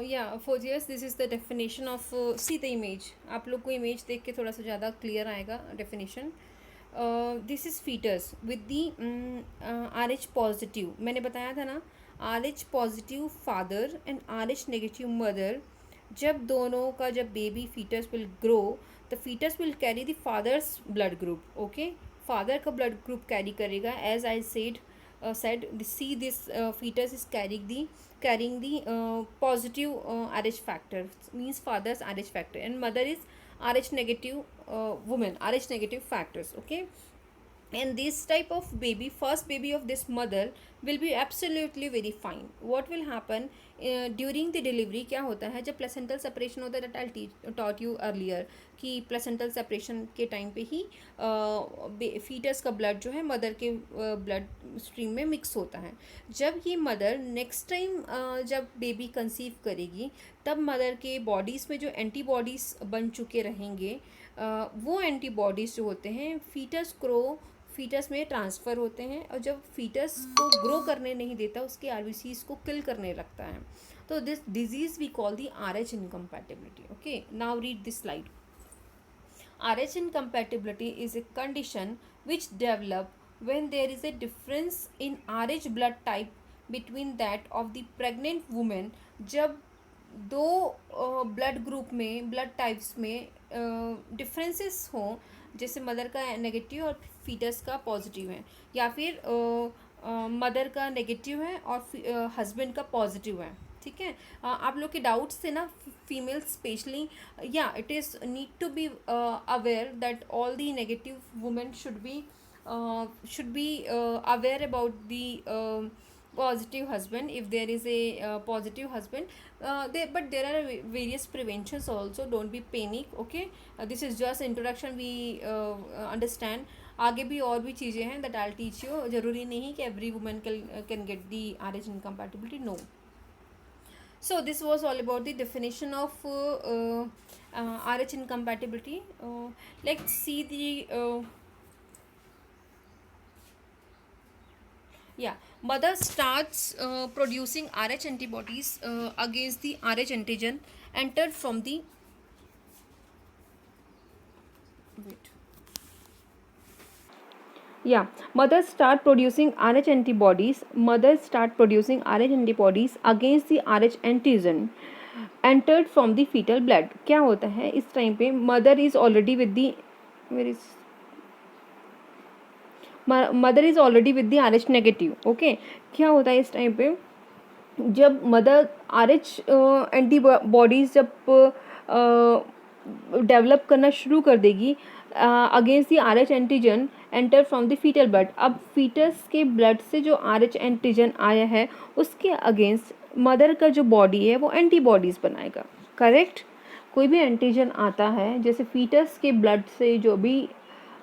Yeah, for yes, this is the definition of see the image. आप लोग को image देख के थोड़ा सा ज़्यादा क्लियर आएगा definition. This is fetus with the R H positive. मैंने बताया था ना, R H positive father and R H negative mother. जब दोनों का जब baby fetus will grow, the fetus will carry the father's blood group. Okay, father का blood group carry करेगा. As I said, see this fetus is carrying the positive RH factor, means father's RH factor, and mother is RH negative woman, RH negative factors. Okay, and this type of baby, first baby of this mother will be absolutely very fine. What will happen during the delivery, क्या होता है जब placental separation होता है, that I'll taught you earlier कि placental separation के time पे ही foetus का ब्लड जो है मदर के ब्लड स्ट्रीम में मिक्स होता है. जब ये मदर नेक्स्ट टाइम जब बेबी कंसीव करेगी, तब मदर के बॉडीज़ में जो एंटीबॉडीज़ बन चुके रहेंगे, वो एंटीबॉडीज़ जो होते हैं फीटस में ट्रांसफ़र होते हैं, और जब फीटस को ग्रो करने नहीं देता, उसके आरबीसीज को किल करने लगता है. तो this disease we call the R H incompatibility. Okay, now read this slide. RH incompatibility is a condition which develop when there is a difference in RH blood type between that of the pregnant woman. जब दो blood group में, blood types में differences हों, जैसे mother का negative और foetus का positive है, या फिर मदर का नेगेटिव है और हस्बैंड का पॉजिटिव है. ठीक है, आप लोग के डाउट्स थे ना, फीमेल स्पेशली. या it is need to be aware that all the negative women should be aware about the positive husband, if there is a positive husband. But there are various preventions also, don't be panic. Okay, this is just introduction, we understand. आगे भी और भी चीज़ें हैं that I'll teach you. ज़रूरी नहीं कि every woman can get the RH incompatibility, no. So this was all about the definition of RH incompatibility. Let's see the mother starts producing RH antibodies against the RH antigen entered from the mothers start producing RH antibodies. Mothers start producing RH antibodies against the RH antigen entered from the fetal blood. क्या होता है इस time पे, mother is already with the mother is already with the RH negative. Okay, क्या होता है इस time पे, जब मदर RH एंटीबॉडीज जब डेवलप करना शुरू कर देगी against the RH antigen enter from the fetal blood. अब फीटस के ब्लड से जो RH एंटीजन आया है, उसके अगेंस्ट मदर का जो बॉडी है वो एंटीबॉडीज़ बनाएगा. करेक्ट, कोई भी एंटीजन आता है, जैसे फीटस के ब्लड से जो भी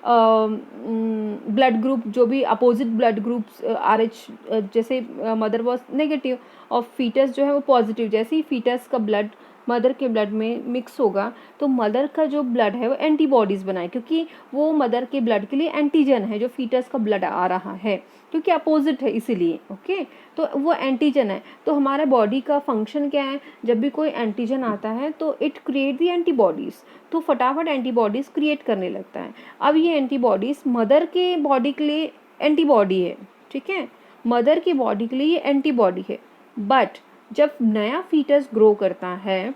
ब्लड ग्रुप, जो भी अपोजिट ब्लड ग्रुप्स RH, जैसे मदर वॉज नेगेटिव और फीटस जो है वो पॉजिटिव, जैसे ही फीटस का ब्लड मदर के ब्लड में मिक्स होगा, तो मदर का जो ब्लड है वो एंटीबॉडीज़ बनाए, क्योंकि वो मदर के ब्लड के लिए एंटीजन है जो फीटस का ब्लड आ रहा है, क्योंकि अपोजिट है इसीलिए. ओके, तो वो एंटीजन है. तो हमारे बॉडी का फंक्शन क्या है, जब भी कोई एंटीजन आता है तो इट क्रिएट दी एंटीबॉडीज़, तो फटाफट एंटीबॉडीज़ क्रिएट करने लगता है. अब ये एंटीबॉडीज़ मदर के बॉडी के लिए एंटीबॉडी है. ठीक है, मदर की बॉडी के लिए ये एंटीबॉडी है. बट जब नया फीटस ग्रो करता है,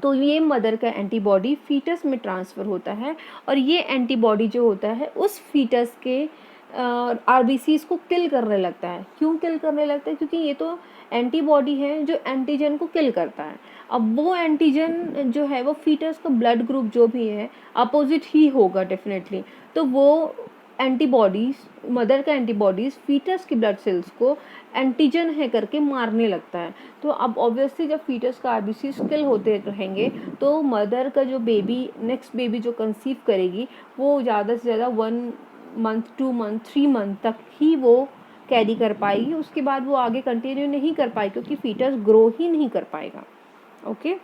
तो ये मदर का एंटीबॉडी फीटस में ट्रांसफ़र होता है, और ये एंटीबॉडी जो होता है उस फीटस के आरबीसीज़ को किल करने लगता है. क्यों किल करने लगता है, क्योंकि ये तो एंटीबॉडी है जो एंटीजन को किल करता है. अब वो एंटीजन जो है वो फीटस का ब्लड ग्रुप जो भी है अपोजिट ही होगा डेफिनेटली. तो वो एंटीबॉडीज़, मदर का एंटीबॉडीज़ फीटस की ब्लड सेल्स को एंटीजन है करके मारने लगता है. तो अब ऑब्वियसली जब फीटस का आरबीसीज़ किल होते रहेंगे, तो मदर का जो बेबी, नेक्स्ट बेबी जो कंसीव करेगी, वो ज़्यादा से ज़्यादा 1 मंथ, 2 मंथ, 3 मंथ तक ही वो कैरी कर पाएगी. उसके बाद वो आगे कंटिन्यू नहीं कर पाएगी, क्योंकि फीटस ग्रो ही नहीं कर पाएगा. Okay,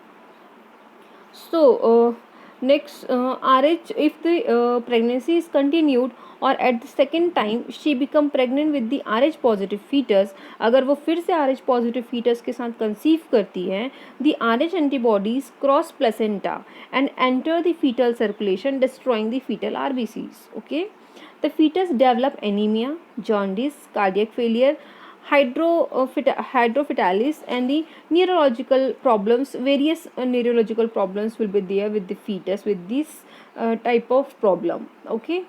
so Next, RH, if the pregnancy is continued और at the second time she become pregnant with the RH positive fetus, अगर वो फिर से RH पॉजिटिव फीटस के साथ कंसीव करती है, the RH antibodies cross placenta and enter the fetal circulation destroying the fetal RBCs. Okay, the fetus develop anemia, jaundice, cardiac failure, hydrophytalis, and the neurological problems. Various neurological problems will be there with the fetus with this type of problem. Okay,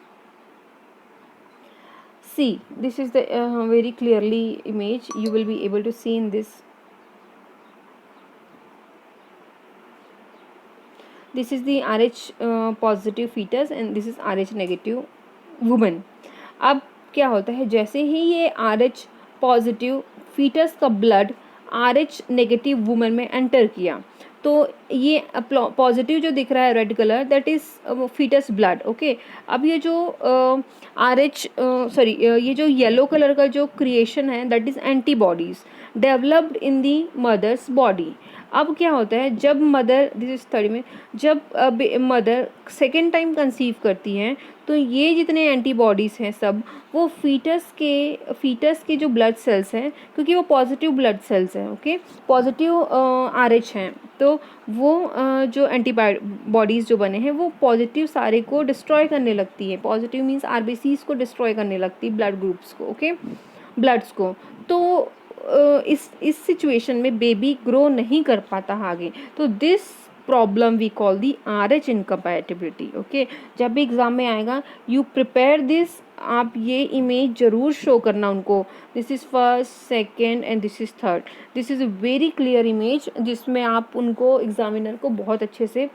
see, this is the very clearly image you will be able to see in this. This is the RH positive fetus and this is RH negative woman. अब क्या होता है, जैसे ही ये RH positive fetus का blood RH negative woman में enter किया, तो ये पॉजिटिव जो दिख रहा है red colour, that is fetus blood. Okay, अब ये जो RH सॉरी ये जो येलो कलर का जो क्रिएशन है, that is antibodies developed in the mother's body. अब क्या होता है, जब मदर, दिस इज थर्ड में, जब मदर सेकेंड टाइम कंसीव करती हैं, तो ये जितने एंटीबॉडीज़ हैं सब वो फीटस के जो ब्लड सेल्स हैं, क्योंकि वो पॉजिटिव ब्लड सेल्स हैं, ओके, पॉजिटिव RH हैं, तो वो जो एंटीबॉडीज़ जो बने हैं वो पॉजिटिव सारे को डिस्ट्रॉय करने लगती है. पॉजिटिव मीन्स RBCs को डिस्ट्रॉय करने लगती है, ब्लड ग्रुप्स को, ओके, ब्लड्स को. तो इस सिचुएशन में बेबी ग्रो नहीं कर पाता आगे. तो this problem we call the RH incompatibility. Okay, जब भी एग्जाम में आएगा, यू प्रिपेयर दिस, आप ये इमेज ज़रूर शो करना उनको. This is first, second and this is third. This is a very clear image जिसमें आप उनको, एग्जामिनर को बहुत अच्छे से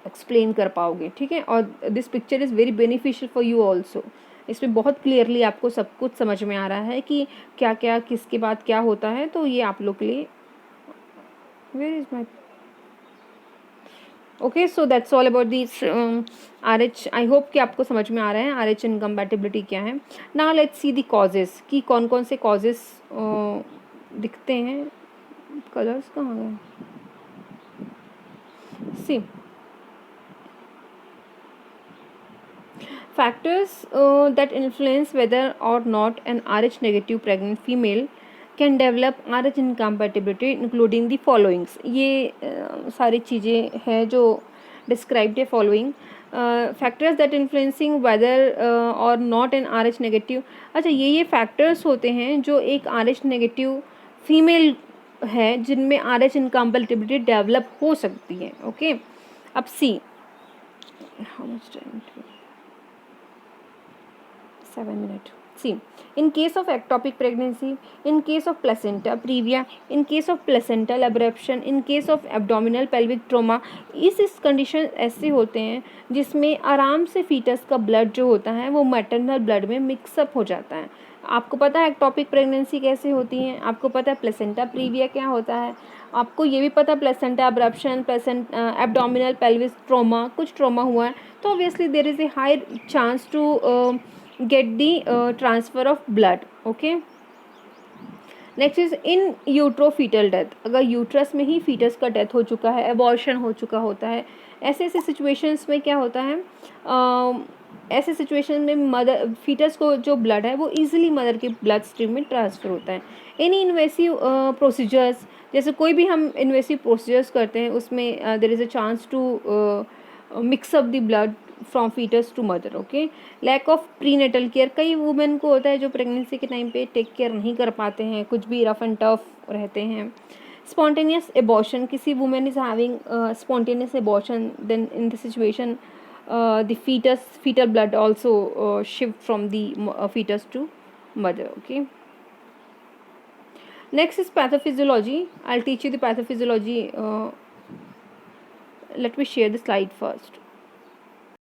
एक्सप्लेन कर पाओगे. ठीक है, और this picture is very beneficial for you also. इसमें बहुत क्लियरली आपको सब कुछ समझ में आ रहा है कि क्या क्या किसके बाद क्या होता है. तो ये आप लोग के लिए, where is my, okay, so that's all about this RH. I hope कि आपको समझ में आ रहा है RH इनकम्पैटिबिलिटी क्या है. Now let's see the causes, कि कौन कौन से कॉजेस दिखते हैं. कलर्स कहाँ गए, सी, factors that influence whether or not an RH negative pregnant female can develop RH incompatibility including the followings. ये सारी चीज़ें हैं जो described है following. Factors that influencing whether or not an RH negative. अच्छा, ये factors होते हैं जो एक RH negative female है जिनमें RH incompatibility develop हो सकती है. ओके, अब सी, how much time to 7 minutes. See, in case of ectopic pregnancy, in case of placenta previa, in case of placental abruption, in case of abdominal pelvic trauma, इस condition ऐसे होते हैं जिसमें आराम से फीटस का ब्लड जो होता है वो मैटरनल ब्लड में मिक्सअप हो जाता है. आपको पता है एक्टोपिक प्रेगनेंसी कैसे होती है, आपको पता है प्लेसेंटा प्रीविया क्या होता है, आपको ये भी पता है placenta abruption, abdominal pelvis trauma, कुछ ट्रॉमा हुआ है, तो obviously there is a high chance to get the transfer of blood. Okay, next is in utero fetal death. अगर यूट्रस में ही फीटस का डेथ हो चुका है, एबॉर्शन हो चुका होता है, ऐसे ऐसे सिचुएशंस में क्या होता है, ऐसे सिचुएशन में मदर फीटस को जो ब्लड है वो इजीली मदर के ब्लड स्ट्रीम में ट्रांसफ़र होता है. एनी इन्वेसिव प्रोसीजर्स, जैसे कोई भी हम इन्वेसिव प्रोसीजर्स करते हैं उसमें there is a chance to mix up the blood from fetus to mother. Okay, lack of prenatal care, कई वुमेन को होता है जो प्रेगनेंसी के टाइम पे टेक केयर नहीं कर पाते हैं, कुछ भी रफ एंड टफ रहते हैं. स्पॉन्टेनियस एबॉर्शन, किसी women is having spontaneous abortion, then in the situation the fetal blood also shift from the fetus to mother. Okay, next is pathophysiology. I'll teach you the pathophysiology. Let me share the slide first.